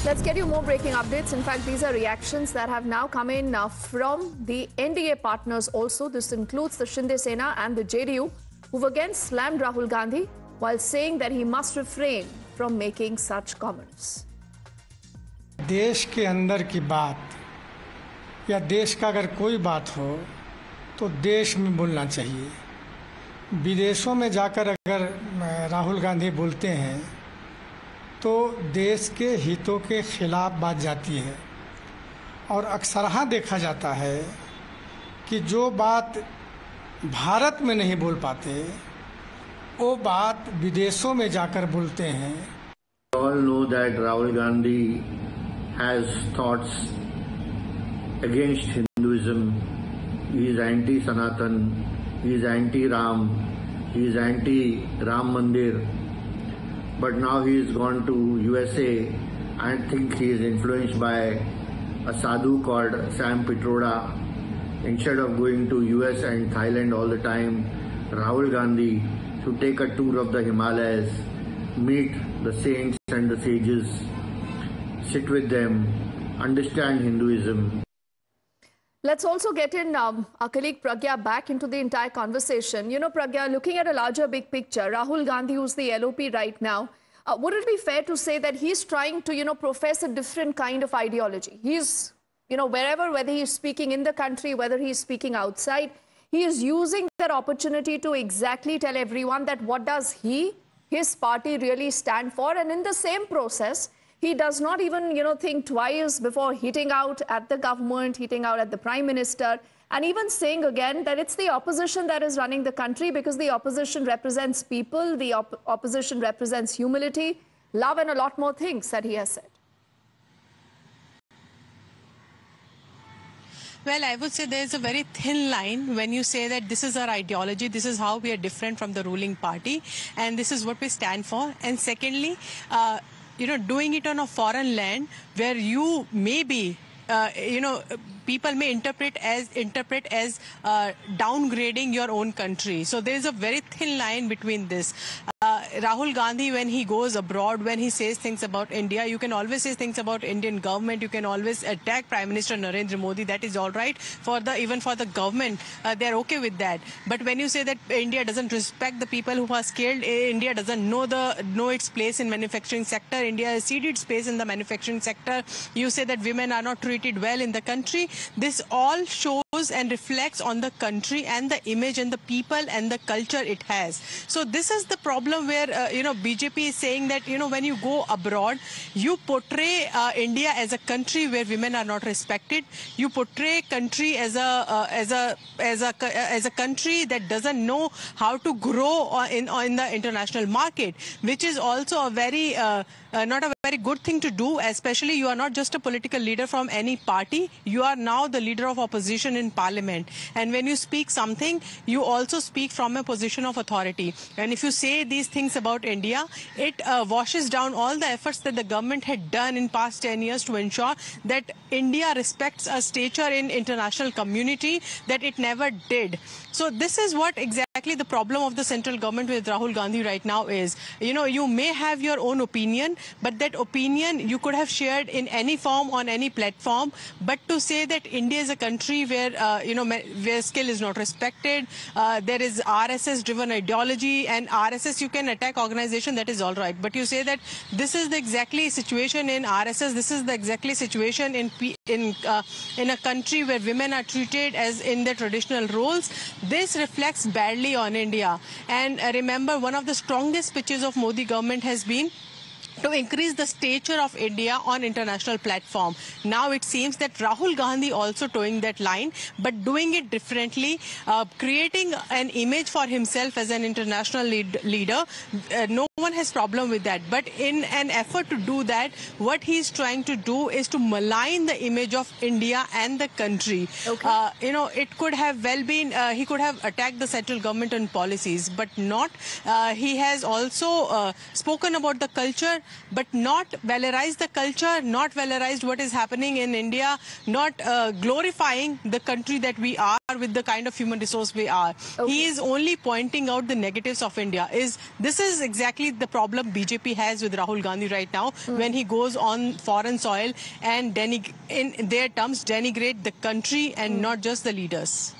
Let's get you more breaking updates. In fact, these are reactions that have now come in from the NDA partners also. This includes the Shinde Sena and the JDU, who've again slammed Rahul Gandhi while saying that he must refrain from making such comments. देश के अंदर की बात या देश का अगर कोई बात हो तो देश में बोलना चाहिए। विदेशों में जाकर अगर राहुल गांधी बोलते हैं तो देश के हितों के खिलाफ बात जाती है और अक्सरहा देखा जाता है कि जो बात भारत में नहीं बोल पाते वो बात विदेशों में जाकर बोलते हैं। All know that Rahul Gandhi has thoughts against Hinduism. He is anti-Sanatan, he is anti-Ram, he is anti-Ram Mandir. But now he has gone to USA. I think he is influenced by a sadhu called Sam Pitroda. Instead of going to US and Thailand all the time, Rahul Gandhi should take a tour of the Himalayas, meet the saints and the sages, sit with them, understand Hinduism. Let's also get in our colleague Pragya back into the entire conversation. You know, Pragya, looking at a larger big picture, Rahul Gandhi, who's the LOP right now, would it be fair to say that he's trying to, profess a different kind of ideology? He's, whether he's speaking in the country, whether he's speaking outside, he is using that opportunity to exactly tell everyone that what does his party really stand for. And in the same process, he does not even, think twice before hitting out at the government, hitting out at the Prime Minister, and even saying again that it's the opposition that is running the country because the opposition represents people, the opposition represents humility, love, and a lot more things that he has said. Well, I would say there is a very thin line when you say that this is our ideology, this is how we are different from the ruling party, and this is what we stand for. And secondly, doing it on a foreign land where you may be, people may interpret as downgrading your own country. So there is a very thin line between this. Rahul Gandhi, when he goes abroad, when he says things about India, you can always say things about Indian government. You can always attack Prime Minister Narendra Modi. That is all right. Even for the government, they're okay with that. But when you say that India doesn't respect the people who are skilled, India doesn't know its place in manufacturing sector, India has ceded space in the manufacturing sector, you say that women are not treated well in the country, this all shows and reflects on the country and the image and the people and the culture it has. So this is the problem where, BJP is saying that, when you go abroad, you portray India as a country where women are not respected. You portray country as a country that doesn't know how to grow in the international market, which is also a very not a very good thing to do, especially you are not just a political leader from any party, you are now the leader of opposition in parliament. And when you speak something, you also speak from a position of authority. And if you say these things about India, it washes down all the efforts that the government had done in past 10 years to ensure that India respects a stature in international community that it never did. So this is what exactly the problem of the central government with Rahul Gandhi right now is. You may have your own opinion, but that opinion you could have shared in any form on any platform. But to say that India is a country where where skill is not respected, there is RSS-driven ideology, and RSS you can attack organization, that is all right. But you say that this is the exactly situation in RSS, this is the exactly situation in a country where women are treated as in their traditional roles. This reflects badly on India. And remember, one of the strongest pitches of Modi government has been to increase the stature of India on international platform. Now it seems that Rahul Gandhi also towing that line, but doing it differently, creating an image for himself as an international leader. No one has problem with that. But in an effort to do that, what he's trying to do is to malign the image of India and the country. Okay. It could have well been, he could have attacked the central government on policies, but not. He has also spoken about the culture but not valorize the culture, not valorize what is happening in India, not glorifying the country that we are with the kind of human resource we are. Okay. He is only pointing out the negatives of India. This is exactly the problem BJP has with Rahul Gandhi right now, when he goes on foreign soil and in their terms denigrate the country and not just the leaders.